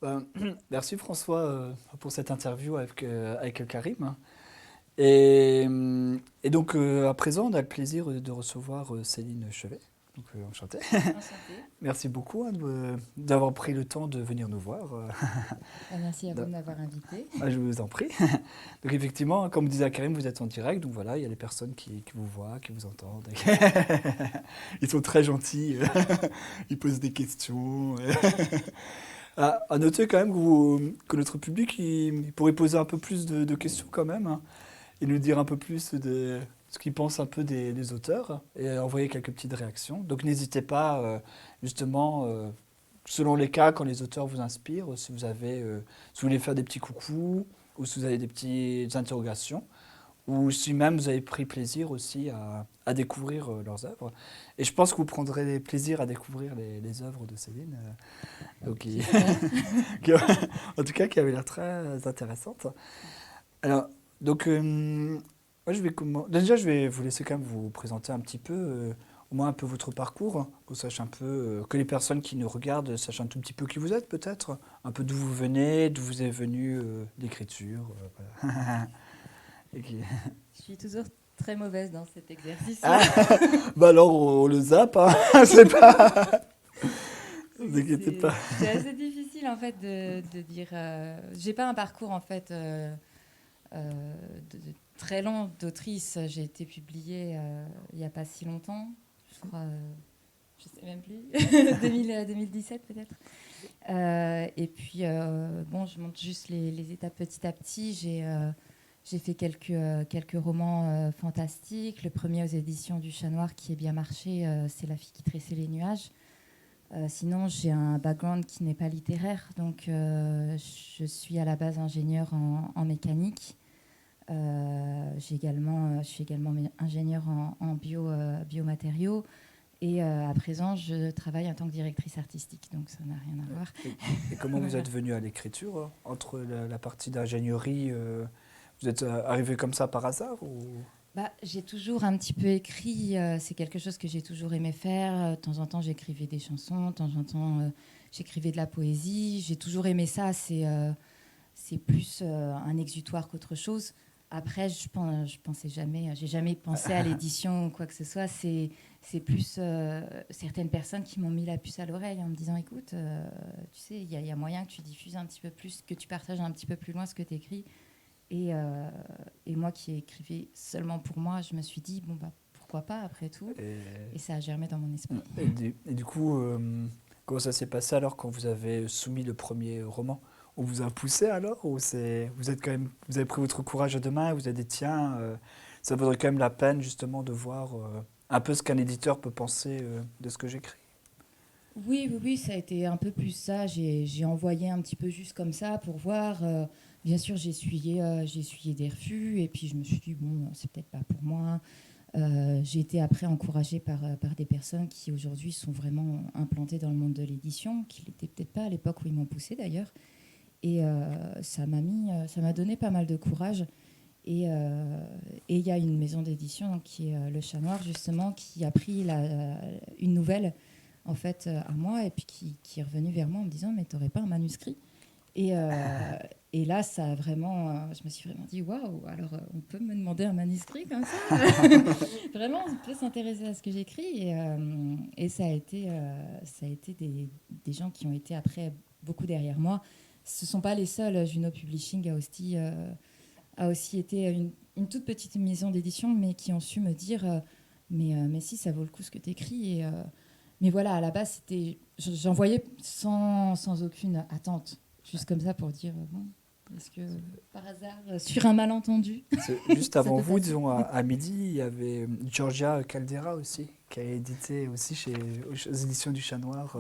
Ben, merci François pour cette interview avec Karim. Et donc à présent, on a le plaisir de recevoir Céline Chevet. Donc enchanté. Enchantée. Merci beaucoup d'avoir pris le temps de venir nous voir. Merci à vous Da- de m'avoir invitée. je vous en prie. Donc effectivement, comme disait Karim, vous êtes en direct. Donc voilà, il y a des personnes qui vous voient, qui vous entendent. Ils sont très gentils. Ils posent des questions. À noter quand même que notre public il pourrait poser un peu plus de questions quand même, hein, et nous dire un peu plus de ce qu'il pense un peu des auteurs et envoyer quelques petites réactions. Donc n'hésitez pas, justement, selon les cas, quand les auteurs vous inspirent, si vous voulez faire des petits coucous ou si vous avez des petites interrogations, ou si même vous avez pris plaisir aussi à découvrir leurs œuvres. Et je pense que vous prendrez plaisir à découvrir les œuvres de Céline. Donc, J'espère. qui- en tout cas, qui avait l'air très intéressante. Alors, donc, moi, déjà, je vais vous laisser quand même vous présenter un petit peu, au moins un peu votre parcours, qu'on sache un peu, que les personnes qui nous regardent sachent un tout petit peu qui vous êtes, peut-être, un peu d'où vous venez, d'où vous est venue l'écriture. Voilà. Et Je suis toujours très mauvaise dans cet exercice-là. Ah, bah alors, on le zappe, hein. C'est pas. Ne vous Oui, inquiétez pas. c'est assez difficile en fait de dire. J'ai pas un parcours en fait de très long d'autrice. J'ai été publiée il y a pas si longtemps, je crois. Je sais même plus. 2017 peut-être. Et puis bon, je monte juste les étapes petit à petit. J'ai fait quelques romans fantastiques. Le premier aux éditions du Chat Noir qui est bien marché, c'est La fille qui tressait les nuages. Sinon, j'ai un background qui n'est pas littéraire, donc je suis à la base ingénieure en mécanique. Je suis également ingénieure en biomatériaux. Et à présent, je travaille en tant que directrice artistique, donc ça n'a rien à voir. Et comment vous Voilà. êtes venu à l'écriture, entre la partie d'ingénierie, vous êtes arrivé comme ça par hasard ou... Bah, j'ai toujours un petit peu écrit, c'est quelque chose que j'ai toujours aimé faire. De temps en temps, j'écrivais des chansons, de temps en temps, j'écrivais de la poésie. J'ai toujours aimé ça, c'est plus un exutoire qu'autre chose. Après, je pensais jamais, j'ai jamais pensé à l'édition ou quoi que ce soit. C'est plus certaines personnes qui m'ont mis la puce à l'oreille en me disant, écoute, tu sais, il y a moyen que tu diffuses un petit peu plus, que tu partages un petit peu plus loin ce que tu écris. Et, euh, et moi qui écrivais seulement pour moi, je me suis dit, bon, bah, pourquoi pas après tout. Et, Et ça a germé dans mon esprit. et du coup, comment ça s'est passé alors quand vous avez soumis le premier roman? On vous a poussé alors ou vous êtes quand même, vous avez pris votre courage à deux mains et vous avez dit tiens, ça vaudrait quand même la peine justement de voir un peu ce qu'un éditeur peut penser de ce que j'écris. Oui, oui, oui, ça a été un peu plus ça. J'ai envoyé un petit peu juste comme ça pour voir. Bien sûr, j'ai essuyé des refus et puis je me suis dit, bon, c'est peut-être pas pour moi. J'ai été après encouragée par des personnes qui aujourd'hui sont vraiment implantées dans le monde de l'édition, qui l'étaient peut-être pas à l'époque où ils m'ont poussée d'ailleurs. Et ça m'a donné pas mal de courage. Et il y a une maison d'édition donc, qui est Le Chat Noir, justement, qui a pris une nouvelle en fait, à moi et puis qui est revenu vers moi en me disant mais t'aurais pas un manuscrit et là ça a vraiment je me suis vraiment dit waouh alors on peut me demander un manuscrit comme ça vraiment on peut s'intéresser à ce que j'écris et ça a été des gens qui ont été après beaucoup derrière moi. Ce ne sont pas les seuls. Juno Publishing a aussi été une toute petite maison d'édition, mais qui ont su me dire mais si, ça vaut le coup ce que tu écris. Mais voilà, à la base, j'envoyais sans aucune attente, juste comme ça pour dire bon, est-ce que par hasard, sur un malentendu, Juste ça avant peut vous, passer. disons à midi, il y avait Georgia Caldera aussi, qui a édité aussi aux éditions du Chat Noir.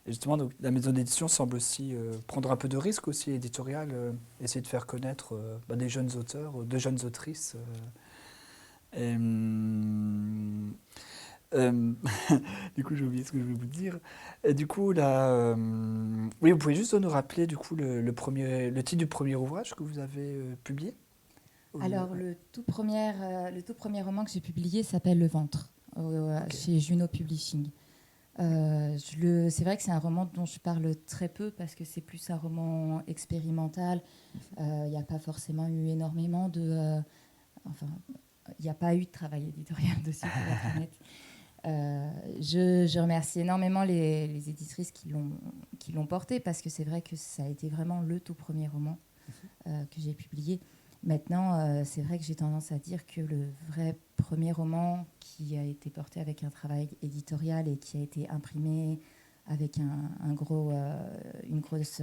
Et justement, donc, la maison d'édition semble aussi prendre un peu de risque aussi éditorial, essayer de faire connaître des jeunes auteurs, de jeunes autrices. Et, euh, du coup, j'ai oublié ce que je voulais vous dire. Et du coup, là, oui, vous pouvez juste nous rappeler du coup le titre du premier ouvrage que vous avez publié? Alors, Ouais, le tout premier roman que j'ai publié s'appelle Le Ventre, ok. chez Juno Publishing. C'est vrai que c'est un roman dont je parle très peu parce que c'est plus un roman expérimental. Il n'y a pas forcément eu énormément enfin, il n'y a pas eu de travail éditorial dessus, pour être honnête. Je remercie énormément les éditrices qui l'ont porté parce que c'est vrai que ça a été vraiment le tout premier roman que j'ai publié. Maintenant, c'est vrai que j'ai tendance à dire que le vrai premier roman qui a été porté avec un travail éditorial et qui a été imprimé avec une grosse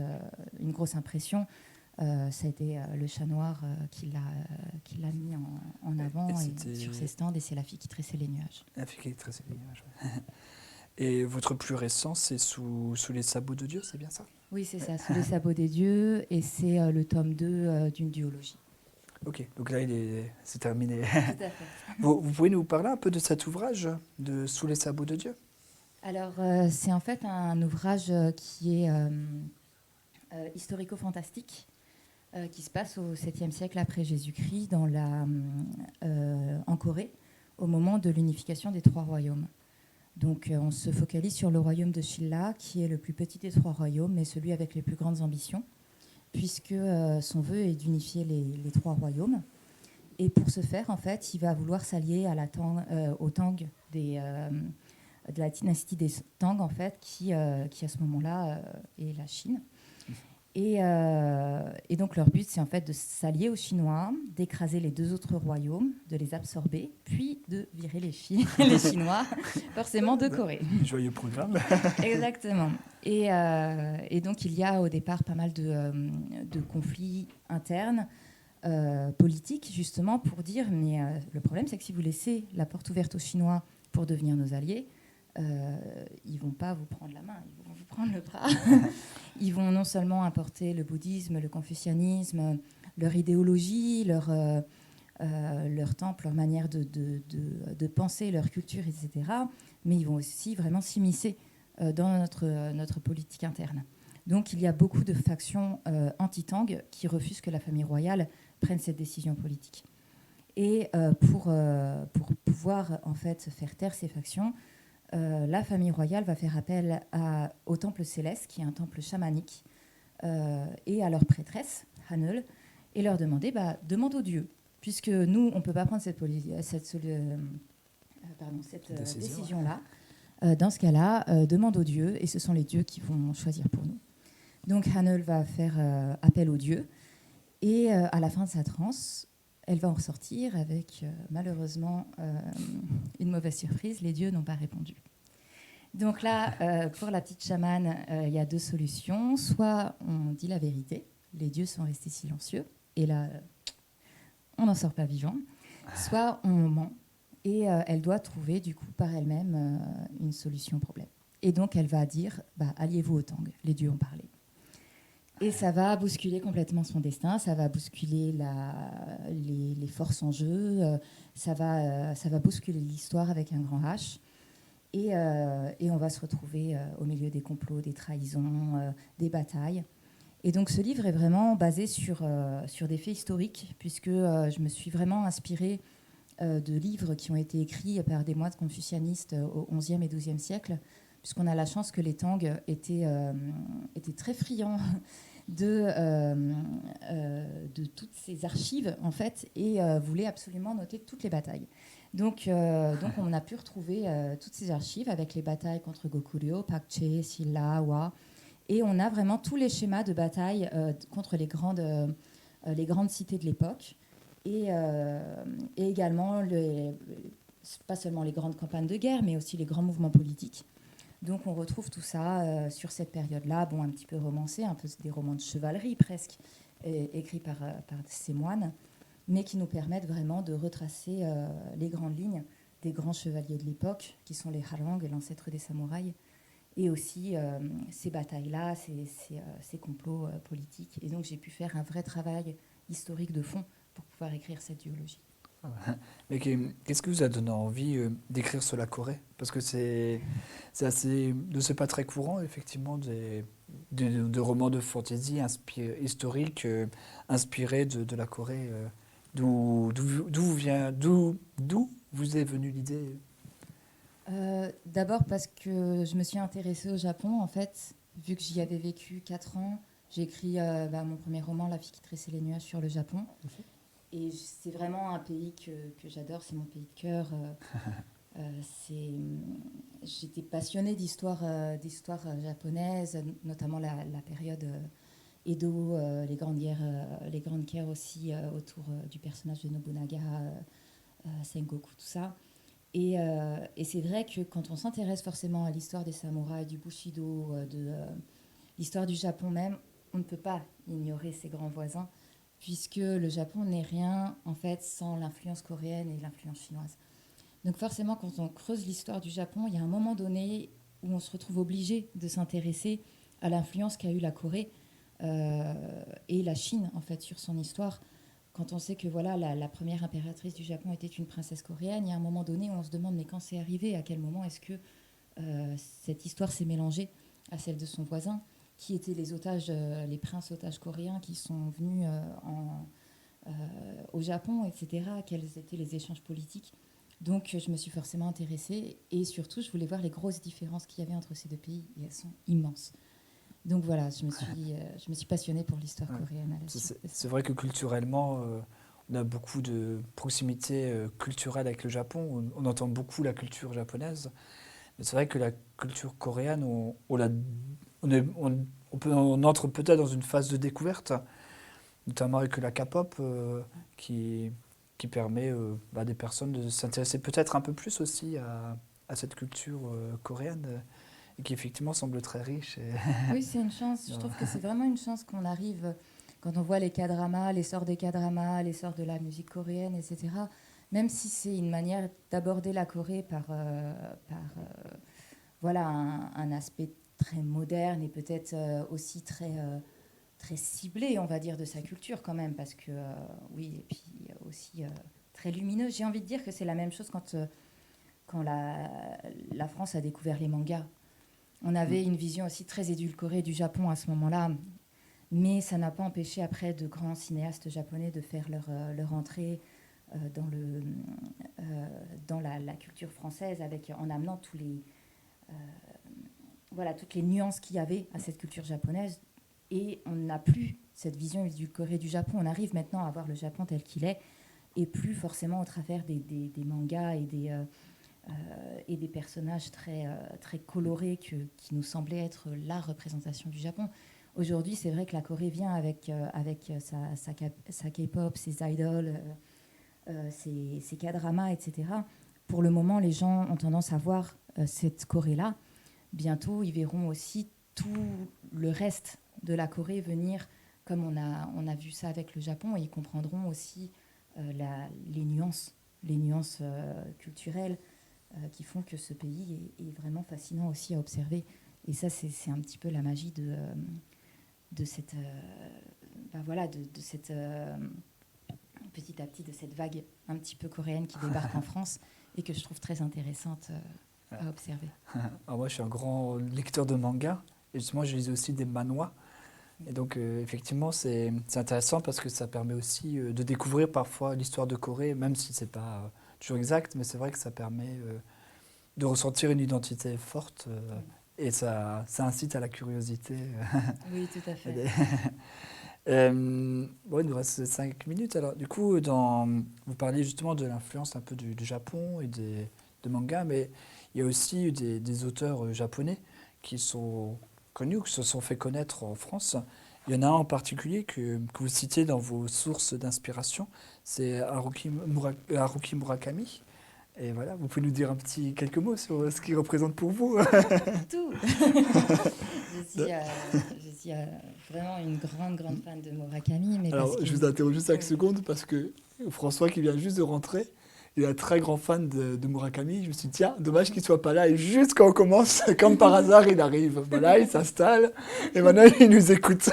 impression, ça a été Le Chat Noir qui l'a mis en avant et sur ses stands, et c'est La fille qui tressait les nuages. La fille qui tressait les nuages. Et votre plus récent, c'est sous les sabots de Dieu, c'est bien ça? Oui, c'est ça, Sous les sabots des dieux, et c'est le tome 2 d'une duologie. Ok, donc là, c'est terminé. Tout à fait. Vous pouvez nous parler un peu de cet ouvrage, de Sous les sabots de Dieu? Alors, c'est en fait un ouvrage qui est historico-fantastique, qui se passe au 7e siècle après Jésus-Christ en Corée, au moment de l'unification des 3 royaumes. Donc on se focalise sur le royaume de Shilla, qui est le plus petit des 3 royaumes, mais celui avec les plus grandes ambitions, puisque son vœu est d'unifier les 3 royaumes. Et pour ce faire, en fait, il va vouloir s'allier au Tang de la dynastie des Tang, en fait, qui à ce moment-là est la Chine. Et donc leur but, c'est en fait de s'allier aux Chinois, d'écraser les 2 autres royaumes, de les absorber, puis de virer les Chinois, forcément de Corée. Joyeux programme. Exactement. Et donc il y a au départ pas mal de conflits internes, politiques, justement, pour dire, mais le problème, c'est que si vous laissez la porte ouverte aux Chinois pour devenir nos alliés, ils vont pas vous prendre la main, ils vont vous prendre le bras. Ils vont non seulement importer le bouddhisme, le confucianisme, leur idéologie, leur temple, leur manière de penser, leur culture, etc. Mais ils vont aussi vraiment s'immiscer dans notre politique interne. Donc il y a beaucoup de factions anti-Tang qui refusent que la famille royale prenne cette décision politique. Et pour pouvoir en fait faire taire ces factions, la famille royale va faire appel au temple céleste, qui est un temple chamanique, et à leur prêtresse, Hanul, et leur demander, demande aux dieux, puisque nous, on ne peut pas prendre cette décision-là. Dans ce cas-là, demande aux dieux, et ce sont les dieux qui vont choisir pour nous. Donc Hanul va faire appel aux dieux, et à la fin de sa transe, elle va en ressortir avec, malheureusement, une mauvaise surprise. Les dieux n'ont pas répondu. Donc là, pour la petite chamane, il y a 2 solutions. Soit on dit la vérité, les dieux sont restés silencieux, et là, on n'en sort pas vivant. Soit on ment, et elle doit trouver, du coup, par elle-même, une solution au problème. Et donc, elle va dire, alliez-vous au Tang, les dieux ont parlé. Et ça va bousculer complètement son destin, ça va bousculer les forces en jeu, ça va bousculer l'histoire avec un grand H. Et on va se retrouver au milieu des complots, des trahisons, des batailles. Et donc ce livre est vraiment basé sur des faits historiques, puisque je me suis vraiment inspirée de livres qui ont été écrits par des moines confucianistes au XIe et XIIe siècle, puisqu'on a la chance que les Tang étaient très friands de toutes ces archives, en fait, et voulaient absolument noter toutes les batailles. Donc on a pu retrouver toutes ces archives avec les batailles contre Goguryeo, Pakche, Silla, Wa, et on a vraiment tous les schémas de bataille contre les grandes cités de l'époque, et également pas seulement les grandes campagnes de guerre, mais aussi les grands mouvements politiques. Donc on retrouve tout ça sur cette période-là, un petit peu romancé, un peu des romans de chevalerie presque, écrits par ces moines, mais qui nous permettent vraiment de retracer les grandes lignes des grands chevaliers de l'époque, qui sont les Harang, l'ancêtre des samouraïs, et aussi ces batailles-là, ces complots politiques. Et donc j'ai pu faire un vrai travail historique de fond pour pouvoir écrire cette duologie. Mais qu'est-ce qui vous a donné envie d'écrire sur la Corée? Parce que c'est pas très courant, effectivement, de romans de fantasy historiques inspirés de la Corée. D'où vous est venue l'idée? D'abord parce que je me suis intéressée au Japon, en fait, vu que j'y avais vécu 4 ans. J'ai écrit mon premier roman, La fille qui tressait les nuages, sur le Japon. Et c'est vraiment un pays que j'adore, c'est mon pays de cœur. C'est, j'étais passionnée d'histoire japonaise, notamment la période Edo, les grandes guerres aussi autour du personnage de Nobunaga, Sengoku, tout ça. Et c'est vrai que quand on s'intéresse forcément à l'histoire des samouraïs, du Bushido, de l'histoire du Japon même, on ne peut pas ignorer ses grands voisins, puisque le Japon n'est rien en fait sans l'influence coréenne et l'influence chinoise. Donc forcément, quand on creuse l'histoire du Japon, il y a un moment donné où on se retrouve obligé de s'intéresser à l'influence qu'a eu la Corée et la Chine en fait sur son histoire. Quand on sait que voilà la première impératrice du Japon était une princesse coréenne, il y a un moment donné où on se demande mais quand c'est arrivé, à quel moment est-ce que cette histoire s'est mélangée à celle de son voisin, qui étaient les otages, les princes otages coréens qui sont venus au Japon, etc. Quels étaient les échanges politiques. Donc je me suis forcément intéressée et surtout je voulais voir les grosses différences qu'il y avait entre ces deux pays et elles sont immenses. Donc voilà, je me suis passionnée pour l'histoire Ouais. coréenne à la C'est suite c'est- de ça. c'est vrai que culturellement, on a beaucoup de proximité culturelle avec le Japon. On entend beaucoup la culture japonaise. Mais c'est vrai que la culture coréenne, on entre peut-être dans une phase de découverte, notamment avec la K-pop, qui permet à des personnes de s'intéresser peut-être un peu plus aussi à cette culture coréenne, et qui effectivement semble très riche. Oui, c'est une chance. Je trouve que c'est vraiment une chance qu'on arrive, quand on voit les K-dramas, l'essor des K-dramas, l'essor de la musique coréenne, etc. Même si c'est une manière d'aborder la Corée par voilà, un aspect très moderne et peut-être aussi très ciblé, on va dire, de sa culture quand même. Parce que, oui, et puis aussi très lumineux. J'ai envie de dire que c'est la même chose quand la France a découvert les mangas. On avait une vision aussi très édulcorée du Japon à ce moment-là, mais ça n'a pas empêché après de grands cinéastes japonais de faire leur entrée dans, dans la culture française en amenant euh, toutes les nuances qu'il y avait à cette culture japonaise. Et on n'a plus cette vision édulcorée du Japon. On arrive maintenant à voir le Japon tel qu'il est et plus forcément au travers des mangas et des personnages très colorés qui nous semblaient être la représentation du Japon. Aujourd'hui, c'est vrai que la Corée vient avec sa K-pop, ses idoles, ses K-dramas, etc. Pour le moment, les gens ont tendance à voir cette Corée-là. Bientôt, ils verront aussi tout le reste de la Corée venir, comme on a vu ça avec le Japon, et ils comprendront aussi les nuances culturelles qui font que ce pays est vraiment fascinant aussi à observer. Et ça, c'est un petit peu la magie de cette, voilà, de cette petit à petit de cette vague un petit peu coréenne qui débarque en France et que je trouve très intéressante à observer. Alors moi, je suis un grand lecteur de manga, et justement, je lis aussi des manhwas. Et donc, effectivement, c'est intéressant parce que ça permet aussi de découvrir parfois l'histoire de Corée, même si c'est pas toujours exact, mais c'est vrai que ça permet de ressentir une identité forte, et ça incite à la curiosité. Oui, tout à fait. Bon, il nous reste 5 minutes. Alors, du coup, vous parliez justement de l'influence un peu du Japon et de manga, mais il y a aussi des auteurs japonais qui sont connus, qui se sont fait connaître en France. Il y en a un en particulier que vous citez dans vos sources d'inspiration, c'est Haruki Murakami. Et voilà, vous pouvez nous dire quelques mots sur ce qu'il représente pour vous. Tout. Je suis vraiment une grande fan de Murakami, mais parce Alors, que je vous interromps juste 5 oui, secondes parce que François, qui vient juste de rentrer, il est un très grand fan de Murakami. Je me suis dit, tiens, dommage qu'il soit pas là. Et juste quand on commence, comme par hasard, il arrive. Voilà, il s'installe et maintenant il nous écoute.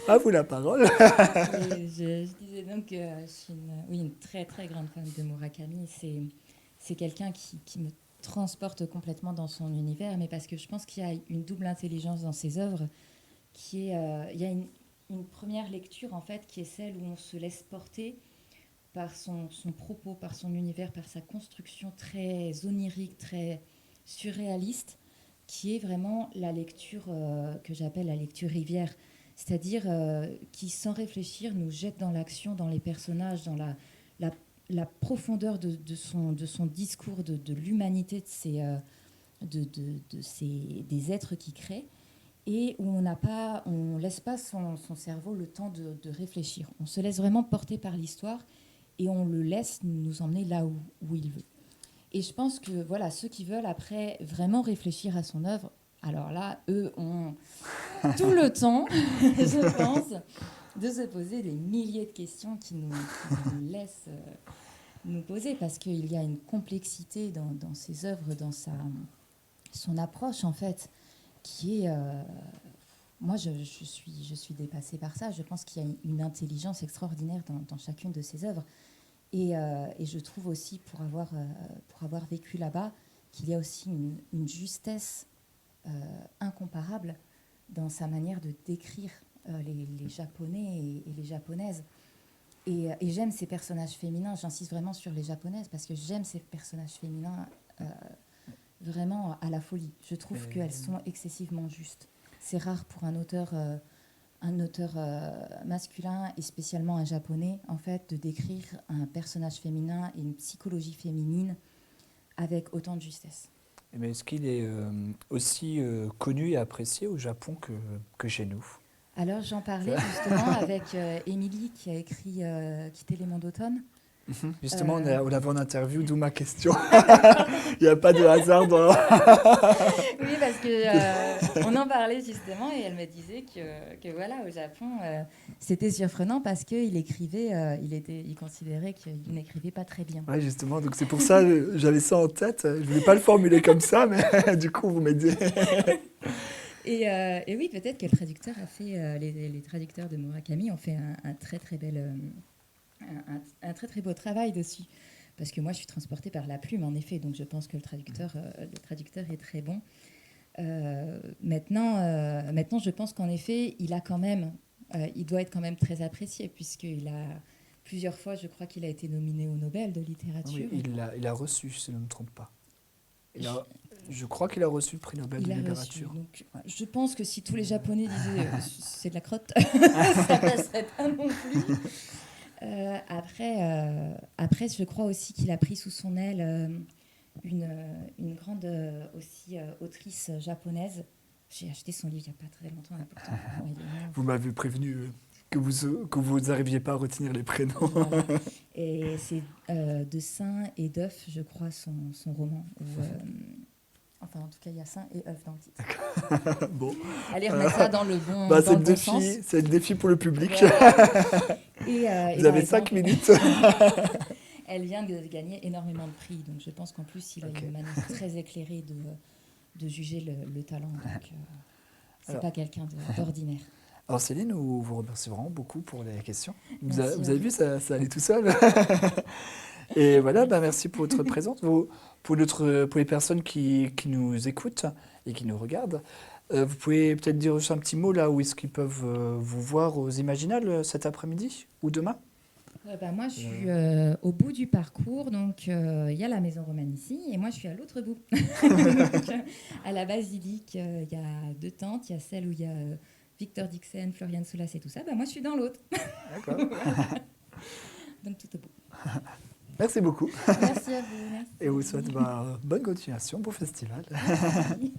À vous la parole. oui, je disais donc que je suis une très grande fan de Murakami. C'est quelqu'un qui me transporte complètement dans son univers, mais parce que je pense qu'il y a une double intelligence dans ses œuvres, il y a une première lecture en fait qui est celle où on se laisse porter par son propos, par son univers, par sa construction très onirique, très surréaliste, qui est vraiment la lecture que j'appelle la lecture rivière, c'est-à-dire qui, sans réfléchir, nous jette dans l'action, dans les personnages, dans la, la profondeur de son discours, de l'humanité des êtres qu'il crée, et où on laisse pas son cerveau le temps de réfléchir. On se laisse vraiment porter par l'histoire et on le laisse nous emmener là où il veut. Et je pense que voilà, ceux qui veulent après vraiment réfléchir à son œuvre, alors là, eux ont tout le temps, je pense, de se poser des milliers de questions qui nous laissent nous poser, parce qu'il y a une complexité dans ses œuvres, dans son approche en fait, qui est... moi, je suis dépassée par ça. Je pense qu'il y a une intelligence extraordinaire dans chacune de ses œuvres. Et je trouve aussi, pour avoir vécu là-bas, qu'il y a aussi une justesse incomparable dans sa manière de décrire les Japonais et les Japonaises. Et j'aime ces personnages féminins. J'insiste vraiment sur les Japonaises parce que j'aime ces personnages féminins vraiment à la folie. Je trouve qu'elles sont excessivement justes. C'est rare pour un auteur masculin et spécialement un japonais, en fait, de décrire un personnage féminin et une psychologie féminine avec autant de justesse. Mais est-ce qu'il est aussi connu et apprécié au Japon que chez nous? Alors j'en parlais justement avec Émilie qui a écrit Quitter les monts d'automne. Justement, on avait en interview, d'où ma question. Il n'y a pas de hasard dans... Oui, parce que on en parlait justement et elle me disait que voilà, au Japon, c'était surprenant parce qu'il écrivait, il considérait qu'il n'écrivait pas très bien. Oui, justement, donc c'est pour ça que j'avais ça en tête. Je ne voulais pas le formuler comme ça, mais du coup, vous m'aidez. Et oui, peut-être que le traducteur a fait, les traducteurs de Murakami ont fait un très très bel... un très très beau travail dessus, parce que moi je suis transportée par la plume en effet, donc je pense que le traducteur est très bon. Maintenant je pense qu'en effet il doit être quand même très apprécié, puisqu'il a plusieurs fois, je crois qu'il a été nominé au Nobel de littérature. Oui, il a reçu, si je ne me trompe pas. Je crois qu'il a reçu le prix Nobel de littérature. Donc, je pense que si tous les Japonais disaient c'est de la crotte, ça passerait pas non plus. Après, je crois aussi qu'il a pris sous son aile une grande aussi autrice japonaise. J'ai acheté son livre il n'y a pas très longtemps. Pourtant, vous m'avez prévenu que vous n'arriviez pas à retenir les prénoms. Voilà. Et c'est De Saint et d'œuf, je crois, son roman. Enfin, en tout cas, il y a Saint et œuf dans le titre. Bon. Allez remettre ça dans le bon, c'est dans le le bon défi, sens. c'est le défi pour le public. Voilà. Vous avez 5 minutes. Elle vient de gagner énormément de prix, donc je pense qu'en plus, il a une manière très éclairée de juger le talent. Donc, c'est pas quelqu'un d'ordinaire. Alors Céline, nous vous remercions vraiment beaucoup pour les questions. Vous Merci avez vu, ça allait tout seul. Et voilà, merci pour votre présence. Pour les personnes qui nous écoutent et qui nous regardent, vous pouvez peut-être dire juste un petit mot là où est-ce qu'ils peuvent vous voir aux Imaginales cet après-midi ou demain? Moi, je suis au bout du parcours, donc il y a la Maison Romane ici, et moi, je suis à l'autre bout. Donc, à la Basilique, il y a 2 tentes, il y a celle où il y a Victor Dixon, Florian Soulas et tout ça. Moi, je suis dans l'autre. D'accord. Donc, tout au bout. Merci beaucoup. Merci à vous. Merci. Et vous souhaite bonne continuation, beau festival. Merci.